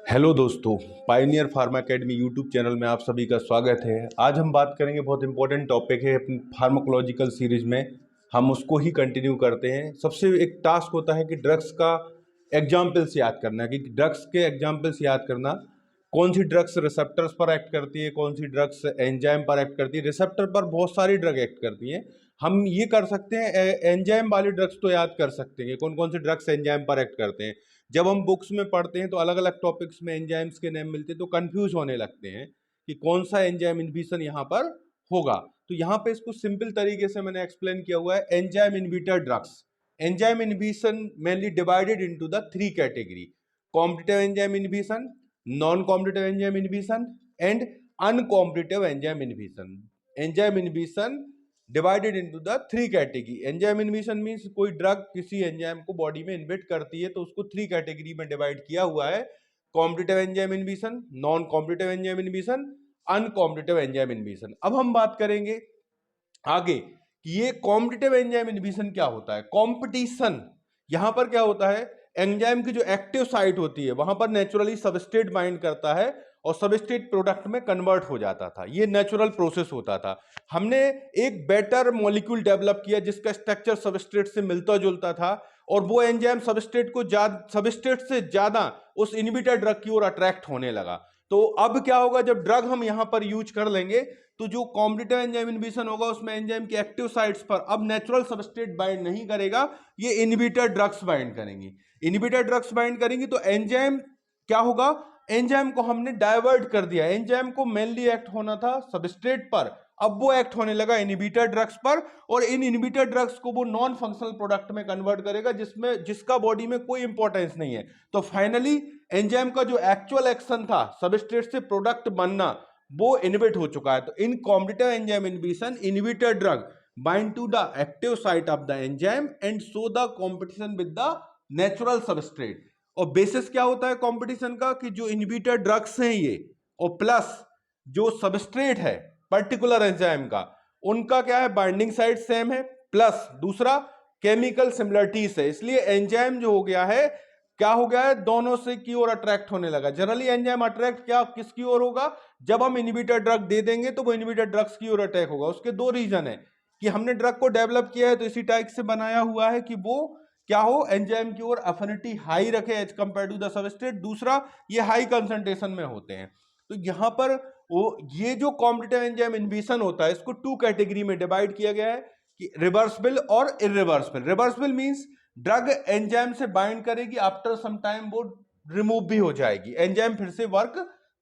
Hello दोस्तों, Pioneer pharma academy YouTube channel में आप सभी का स्वागत है। आज हम बात करेंगे, बहुत इंपॉर्टेंट टॉपिक है अपनी फार्माकोलॉजिकल सीरीज में, हम उसको ही कंटिन्यू करते हैं। सबसे एक टास्क होता है कि ड्रग्स का एग्जाम्पल्स याद करना, कि ड्रग्स के एग्जाम्पल्स याद करना, कौन सी ड्रग्स रिसेप्टर्स पर एक्ट करती है, कौन सी ड्रग्स एंजाइम पर एक्ट करती है। रिसेप्टर पर बहुत सारी ड्रग एक्ट करती हैं। हम ये कर सकते हैं, एंजाइम वाली ड्रग्स तो याद कर सकते हैं, कौन कौन सी ड्रग्स एंजाइम पर एक्ट करते हैं। जब हम बुक्स में पढ़ते हैं तो अलग अलग टॉपिक्स में एंजाइम्स के नेम मिलते हैं तो कंफ्यूज होने लगते हैं कि कौन सा एंजाइम इनहिबिशन यहाँ पर होगा। तो यहाँ पे इसको सिंपल तरीके से मैंने एक्सप्लेन किया हुआ है, enzyme inhibitor drugs. Enzyme inhibition mainly divided into the three category: competitive enzyme inhibition, non competitive enzyme inhibition and uncompetitive enzyme inhibition. Enzyme inhibition divided into the three category. Enzyme inhibition means कोई drug किसी enzyme को body में inhibit करती है तो उसको three category में divide किया हुआ है: competitive enzyme inhibition, non competitive enzyme inhibition, uncompetitive enzyme inhibition. अब हम बात करेंगे आगे कि ये कॉम्पिटिटिव एंजाइम इनहिबिशन क्या होता है। कॉम्पिटिशन यहां पर क्या होता है, एंजाइम की जो एक्टिव साइट होती है वहां पर नेचुरली सबस्ट्रेट बाइंड करता है और सबस्ट्रेट प्रोडक्ट में कन्वर्ट हो जाता था। ये नेचुरल प्रोसेस होता था। हमने एक बेटर मॉलिक्यूल डेवलप किया जिसका स्ट्रक्चर सबस्ट्रेट से मिलता जुलता था और वो एंजाइम सबस्ट्रेट से ज्यादा उस इनहिबिटर ड्रग की ओर अट्रैक्ट होने लगा। तो अब क्या होगा, जब ड्रग हम यहां पर यूज कर लेंगे तो जो कॉम्पिटिटिव एंजाइम इनहिबिशन होगा उसमें एंजाइम की एक्टिव साइट्स पर अब नेचुरल सबस्ट्रेट बाइंड नहीं करेगा, ये इनहिबिटर ड्रग्स बाइंड करेंगी। इनहिबिटर ड्रग्स बाइंड करेंगी तो एंजाइम क्या होगा, एंजाइम को हमने डाइवर्ट कर दिया। एंजाइम को मेनली एक्ट होना था सबस्ट्रेट पर, अब वो एक्ट होने लगा इनहिबिटर ड्रग्स पर, और इन इनहिबिटर ड्रग्स को वो नॉन फंक्शनल प्रोडक्ट में कन्वर्ट करेगा जिसका बॉडी में कोई इंपॉर्टेंस नहीं है। तो फाइनली एंजाइम का जो एक्चुअल एक्शन था सबस्ट्रेट से प्रोडक्ट बनना, वो इनहिबिट हो चुका है। तो in competitive enzyme inhibition, inhibitor drug bind to the active site of the enzyme and show the competition with the natural substrate. और बेसिस क्या होता है कंपटीशन का, कि जो इनहिबिटर ड्रग्स हैं ये और प्लस जो सबस्ट्रेट है पर्टिकुलर एंजाइम का, उनका क्या है, बाइंडिंग साइट सेम है, प्लस दूसरा केमिकल सिमिलरिटीज है। इसलिए एंजाइम जो हो गया है, क्या हो गया है, दोनों से की ओर अट्रैक्ट होने लगा। जनरली एंजाइम अट्रैक्ट क्या किसकी ओर होगा, जब हम इनहिबिटर ड्रग दे देंगे तो वो इनहिबिटर ड्रग्स की ओर अटैक होगा। उसके दो रीजन है कि हमने ड्रग को डेवलप किया है तो इसी टाइप से बनाया हुआ है कि वो क्या हो, एंजाइम की ओर अफिनिटी हाई रखे as compare to the substrate. दूसरा, ये हाई कंसंट्रेशन में होते हैं। तो यहां पर वो ये जो कॉम्पिटिटिव एंजाइम इनहिबिशन होता है इसको टू कैटेगरी में डिवाइड किया गया है कि रिवर्सिबल और irreversible. Reversible means drug enzyme से बाइंड करेगी, आफ्टर सम टाइम वो रिमूव भी हो जाएगी, एंजाइम फिर से वर्क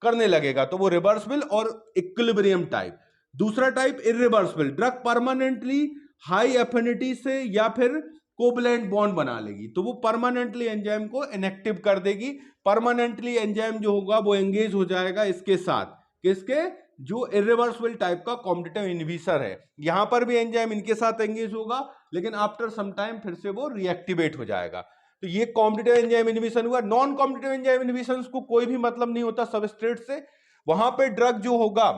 करने लगेगा, तो वो रिवर्सिबल और इक्विलिब्रियम टाइप। दूसरा type irreversible, drug permanently high affinity से या फिर कोवलेंट बॉन्ड बना लेगी, तो वो परमानेंटली एंजाइम को इनएक्टिव कर देगी। परमानेंटली एंजाइम जो होगा वो एंगेज हो जाएगा इसके साथ, किसके, जो इरिवर्सिबल टाइप का कॉम्पिटिटिव इनहिबिटर है। यहां पर भी एंजाइम इनके साथ एंगेज होगा लेकिन आफ्टर सम टाइम फिर से वो रिएक्टिवेट हो जाएगा। तो ये कॉम्पिटिटिव एंजाइम इनहिबिशन हुआ। नॉन कॉम्पिटिटिव एंजाइम इनहिबिशन को कोई भी मतलब नहीं होता सबस्ट्रेट से, वहां पे ड्रग जो होगा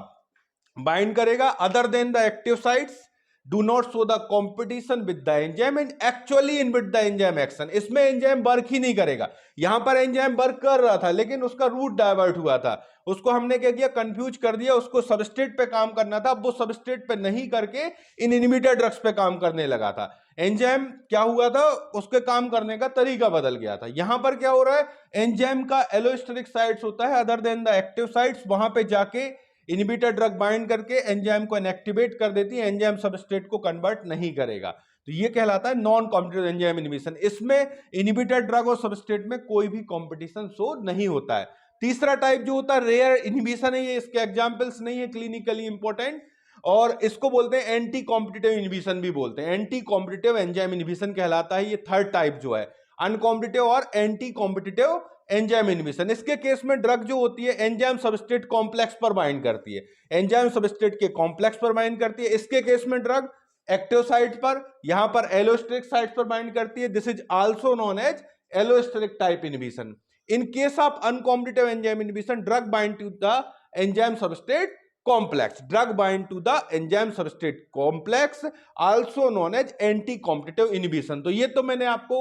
बाइंड करेगा other than the active sites, do not show the competition with the enzyme and actually inhibit the enzyme action. इसमें एंजाइम वर्क ही नहीं करेगा। यहां पर एंजाइम वर्क कर रहा था लेकिन उसका रूट डाइवर्ट हुआ था, उसको हमने क्या किया, कंफ्यूज कर दिया। उसको सबस्ट्रेट पे काम करना था, अब वो सबस्ट्रेट पे नहीं करके इन इनहिबिटर ड्रग्स पे काम करने लगा था। एंजाइम क्या हुआ था, उसके काम करने का तरीका बदल गया था। यहां पर क्या हो रहा है, एंजाइम का एलोस्टेरिक साइट्स होता है other than the active sites, वहां पे जाके इनहिबिटर ड्रग बाइंड करके एंजाइम को इनएक्टिवेट कर देती है, एंजाइम सबस्ट्रेट को कन्वर्ट नहीं करेगा। तो ये कहलाता है नॉन कॉम्पिटिटिव एंजाइम इनहिबिशन। इसमें इनहिबिटर ड्रग और सबस्ट्रेट में कोई भी कंपटीशन शो नहीं होता है। तीसरा टाइप जो होता है रेयर इनहिबिशन है, ये इसके एग्जांपल्स नहीं है क्लिनिकली इंपॉर्टेंट, और इसको बोलते हैं एंटी कॉम्पिटिटिव इनहिबिशन भी बोलते हैं। एंटी कॉम्पिटिटिव एंजाइम इनहिबिशन कहलाता है ये थर्ड टाइप जो है, अनकॉम्पिटिटिव और एंटी कॉम्पिटिटिव एंजाइम इनहिबिशन। इसके केस में ड्रग जो होती है एंजाइम सबस्ट्रेट कॉम्प्लेक्स पर बाइंड करती है, एंजाइम सबस्ट्रेट के कॉम्प्लेक्स पर बाइंड करती है। इसके केस में ड्रग एक्टिव साइट पर, यहां पर एलोस्टेरिक साइट पर बाइंड करती है। This is also known as allosteric type inhibition. In case of uncompetitive enzyme inhibition drug bind to the enzyme substrate complex, drug bind to the enzyme substrate complex also known as anti competitive inhibition। तो ये तो मैंने आपको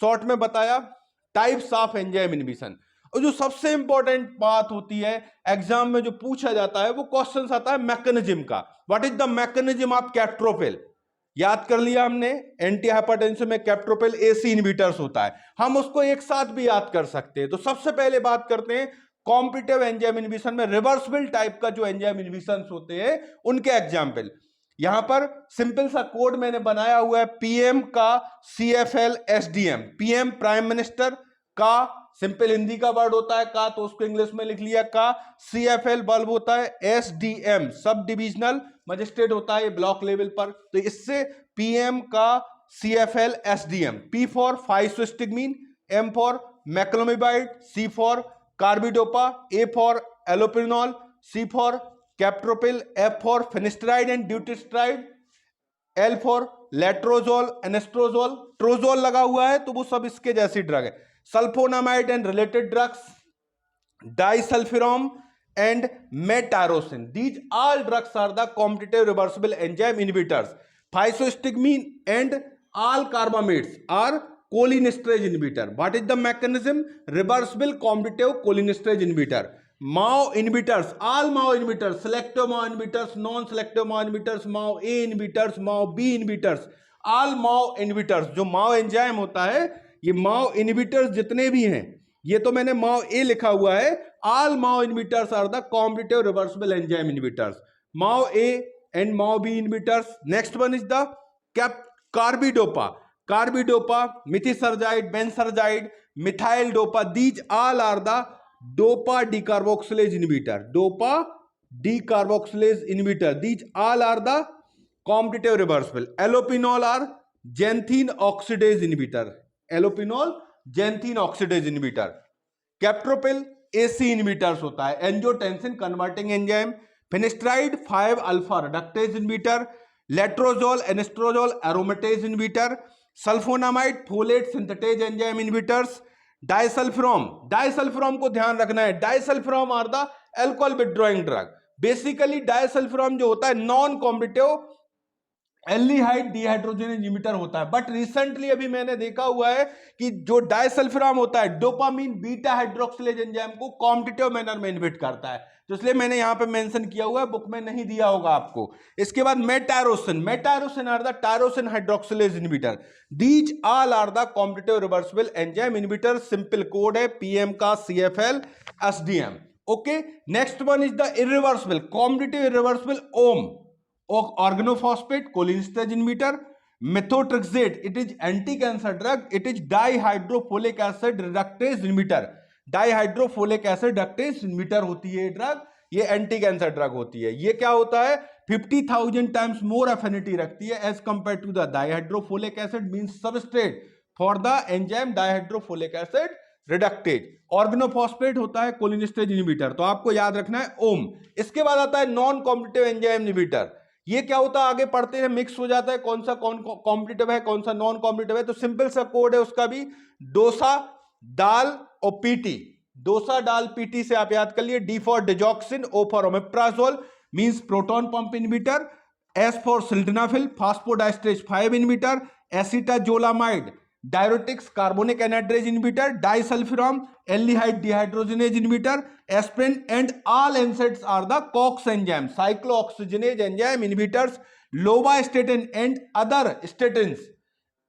short में बताया types of enzyme inhibition. और जो सबसे इंपॉर्टेंट बात होती है एग्जाम में जो पूछा जाता है वो क्वेश्चन आता है मैकेनिज्म का। What is the mechanism of captopril? याद कर लिया हमने, एंटी हाइपरटेंसिव में कैप्टोप्रिल एसी इनहिबिटर्स होता है, हम उसको एक साथ भी याद कर सकते हैं। तो सबसे पहले बात करते हैं कॉम्पिटिटिव एंजाइम इनहिबिशन में रिवर्सिबल टाइप का जो एंजाइम इनहिबिशन होते हैं उनके एग्जाम्पल। यहां पर सिंपल सा कोड मैंने बनाया हुआ है, पीएम का CFL SDM। PM prime minister का सिंपल हिंदी का वर्ड होता है का, तो उसको इंग्लिश में लिख लिया का। CFL बल्ब होता है, SDM सब डिविजनल मजिस्ट्रेट होता है ये ब्लॉक लेवल पर। तो इससे पीएम का CFL SDM, P for physostigmine, M for moclobemide, C for carbidopa, A for allopurinol, C for captopril, F for finasteride and dutasteride, L for letrozole, anastrozole, trozole लगा हुआ है तो वो सब इसके जैसी ड्रग है। Sulfonamide and related drugs, disulfiram and metyrosine, these all drugs are the competitive reversible enzyme inhibitors. Physostigmine and all carbamates are cholinesterase inhibitor. What is the mechanism? Reversible competitive cholinesterase inhibitor. MAO inhibitors, all MAO inhibitors, selective MAO inhibitors, non-selective MAO inhibitors, MAO A inhibitors, MAO B inhibitors, all MAO inhibitors। जो MAO enzyme होता है, ये MAO inhibitors जितने भी हैं, ये तो मैंने MAO A लिखा हुआ है, all MAO inhibitors are the competitive reversible enzyme inhibitors. MAO A and MAO B inhibitors. Next one is the carbidopa. Carbidopa, methisergide, benzergide, methyl dopa. These all are the dopa decarboxylase inhibitor. Dopa decarboxylase inhibitor. These all are the competitive reversible. Allopurinol are xanthine oxidase inhibitor. Allopurinol xanthine oxidase inhibitor. Captopril AC inhibitors होता है, angiotensin converting enzyme. Finasteride 5 alpha reductase inhibitor. Letrozole anastrozole aromatase inhibitor. Sulfonamide folate synthetase enzyme inhibitors. Disulfiram, disulfiram को ध्यान रखना है, disulfiram are the alcohol withdrawing drug. Basically disulfiram जो होता है non competitive aldehyde dehydrogenase inhibitor होता है। But recently अभी मैंने देखा हुआ है कि जो डाइसल्फिराम होता है डोपामीन बीटा हाइड्रोक्सिलेज एंजाइम को कॉम्पिटिटिव मैनर में इनहिबिट करता है, तो इसलिए मैंने यहां पे मेंशन किया हुआ है, बुक में नहीं दिया होगा आपको। इसके बाद metyrosine, metyrosine are the tyrosine hydroxylase inhibitor. These all are the competitive reversible enzyme inhibitor. Simple code है पीएम का CFL SDM। Okay, next one is the irreversible competitive irreversible um organophosphate cholinesterase inhibitor. Methotrexate, it is anti-cancer drug, it is dihydrofolic acid reductase inhibitor. dihydrofolic acid reductase inhibitor होती है ये drug, ये anti cancer drug होती है। ये क्या होता है, 50,000 टाइम्स मोर एफिनिटी रखती है as compare to the dihydrofolic acid, means substrate for the enzyme dihydrofolic acid reductase. Organophosphate होता है कोलिनेस्टेज इनहिबिटर, तो आपको याद रखना है ओम। इसके बाद आता है नॉन कॉम्पिटिटिव एंजाइम इनहिबिटर। ये क्या होता है, आगे पढ़ते हैं मिक्स हो जाता है कौन सा कौन कॉम्पिटिटिव है कौन सा नॉन कॉम्पिटिटिव है। तो सिंपल सा कोड है उसका भी, डोसा डाल और पीटी। डोसा डाल पीटी से आप याद कर लिए। D for digoxin, O for omeprazole means proton pump inhibitor, S for sildenafil phosphodiesterase 5 inhibitor, acetazolamide diuretics carbonic anhydrase inhibitor, disulfiram aldehyde dehydrogenase inhibitor, aspirin and all NSAIDs are the COX enzyme cyclooxygenase enzyme inhibitors, lovastatin and other statins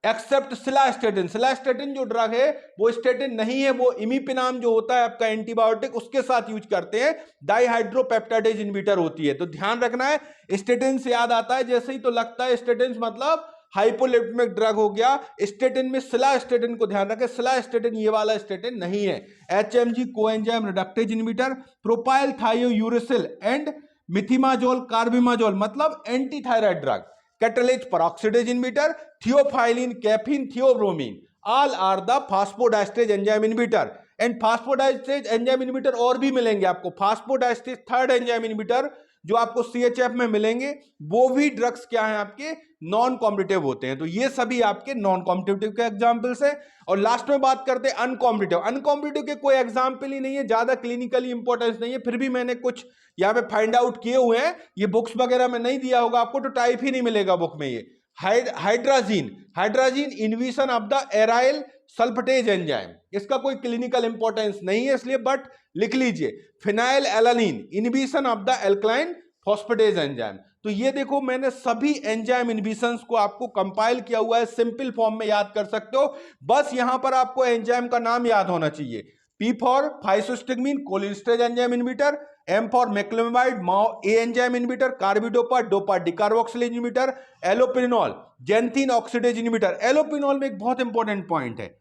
except cilastatin. Cilastatin जो drug है वो statin नहीं है, वो इमिपिनाम जो होता है आपका एंटीबायोटिक उसके साथ यूज करते हैं, डाइहाइड्रोपेप्टाइडेज इनहिबिटर होती है। तो ध्यान रखना है, स्टेटिन से याद आता है जैसे ही तो लगता है स्टेटिन मतलब हाइपोलिपिडमिक ड्रग हो गया। स्टेटिन में सिलास्टेटिन को ध्यान रखें, सिलास्टेटिन ये वाला स्टेटिन नहीं है। HMG coenzyme reductase inhibitor, propyl thiouracil and methimazole carbimazole मतलब anti thyroid drug, catalase peroxidase inhibitor, theophylline caffeine theobromine all are the phosphodiesterase enzyme inhibitor. And phosphodiesterase enzyme inhibitor और भी मिलेंगे आपको, फास्फोडाइस्ट्रेज थर्ड एंजाइम इनहिबिटर जो आपको CHF में मिलेंगे, वो भी ड्रग्स क्या हैं आपके नॉन कॉम्पिटिटिव होते हैं। तो ये सभी आपके नॉन कॉम्पिटिटिव के एग्जांपल्स हैं। और लास्ट में बात करते हैं अनकॉम्पिटिटिव। अनकॉम्पिटिटिव के कोई एग्जांपल ही नहीं है, ज्यादा क्लिनिकली इंपॉर्टेंस नहीं है, फिर भी मैंने कुछ यहाँ पे फाइंड आउट किए हुए हैं। ये बुक्स वगैरह में नहीं दिया होगा आपको, तो टाइप ही नहीं मिलेगा बुक में। ये hydrazine, hydrazine inhibition of the aryl sulfatase enzyme, इसका कोई क्लिनिकल इंपॉर्टेंस नहीं है इसलिए, बट लिख लीजिए phenyl alanine inhibition of the alkaline phosphatase enzyme. तो ये देखो मैंने सभी एंजाइम इनहिबिशंस को आपको कंपाइल किया हुआ है, सिंपल फॉर्म में याद कर सकते हो। बस यहां पर आपको एंजाइम का नाम याद होना चाहिए। P for physostigmine cholinesterase enzyme inhibitor, M for moclobemide MAO A enzyme inhibitor, carbidopa dopa decarboxylase inhibitor, allopurinol xanthine oxidase inhibitor. Allopurinol में एक बहुत इंपॉर्टेंट पॉइंट है,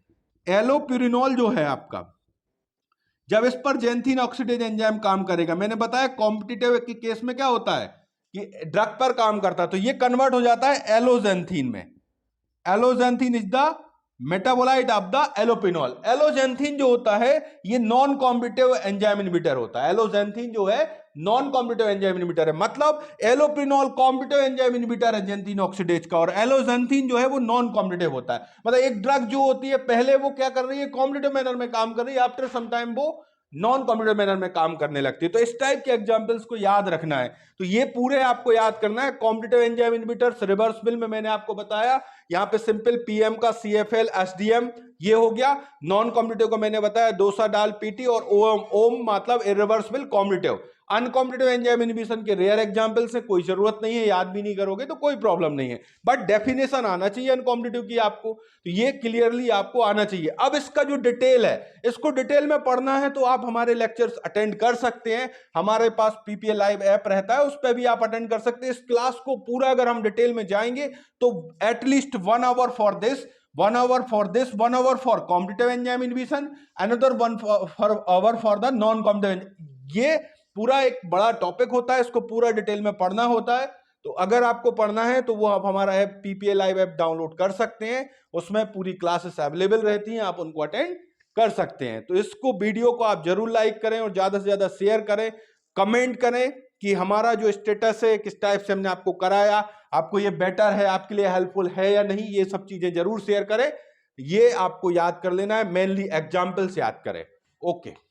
एलोपिरिनॉल जो है आपका, जब इस पर जेंथिन ऑक्सीडेज एंजाइम काम करेगा, मैंने बताया कॉम्पिटिटिव के केस में क्या होता है कि ड्रग पर काम करता है, तो ये कन्वर्ट हो जाता है एलोजेंथिन में। Alloxanthine is the metabolite of the allopurinol. Alloxanthine जो होता है ये नॉन कॉम्पिटिटिव एंजाइम इनहिबिटर होता है। एलोजेंथिन जो है नॉन कॉम्पिटिटिव एंजाइम इनहिबिटर है, मतलब एलोपिनॉल कॉम्पिटिटिव एंजाइम इनहिबिटर है जेंथिन ऑक्सीडेज का, और एलोजेंथिन जो है वो नॉन कॉम्पिटिटिव होता है। मतलब एक ड्रग जो होती है पहले वो क्या कर रही है, कॉम्पिटिटिव मैनर में काम कर रही है, आफ्टर सम टाइम वो नॉन कॉम्पिटिटिव मैनर में काम करने लगती है। तो इस टाइप के एग्जांपल्स को याद रखना है। तो ये पूरे आपको याद करना है। कॉम्पिटिटिव एंजाइम इनहिबिटर्स रिवर्सिबल में मैंने आपको बताया, यहां पे सिंपल पीएम का CFL SDM ये हो गया। नॉन कॉम्पिटिटिव को मैंने बताया डोसा डाल PT और ओम मतलब irreversible competitive. Uncompetitive enzyme inhibition के रेयर एग्जांपल्स है, कोई जरूरत नहीं है, याद भी नहीं करोगे तो कोई प्रॉब्लम नहीं है, बट डेफिनेशन आना चाहिए अनकॉम्पिटिटिव की आपको, तो ये क्लियरली आपको आना चाहिए। अब इसका जो डिटेल है, इसको डिटेल में पढ़ना है तो आप हमारे लेक्चर्स अटेंड कर सकते हैं। हमारे पास PPL लाइव ऐप रहता है, उस पर भी आप अटेंड कर सकते हैं। इस क्लास को पूरा अगर हम डिटेल में जाएंगे तो at least 1 hour for this, 1 hour for this, 1 hour for competitive enzyme inhibition, another 1 hour for the non competitive। ये पूरा एक बड़ा टॉपिक होता है, इसको पूरा डिटेल में पढ़ना होता है। तो अगर आपको पढ़ना है तो वो आप हमारा app PPL live app download कर सकते हैं, उसमें पूरी क्लासेस अवेलेबल रहती हैं, आप उनको अटेंड कर सकते हैं। तो इसको वीडियो को आप जरूर लाइक करें और ज्यादा से ज्यादा शेयर करें, कमेंट करें कि हमारा जो स्टेटस है किस टाइप से हमने आपको कराया, आपको ये बेटर है, आपके लिए हेल्पफुल है या नहीं, ये सब चीजें जरूर शेयर करें। ये आपको याद कर लेना है, मेनली एग्जाम्पल्स याद करें। ओके।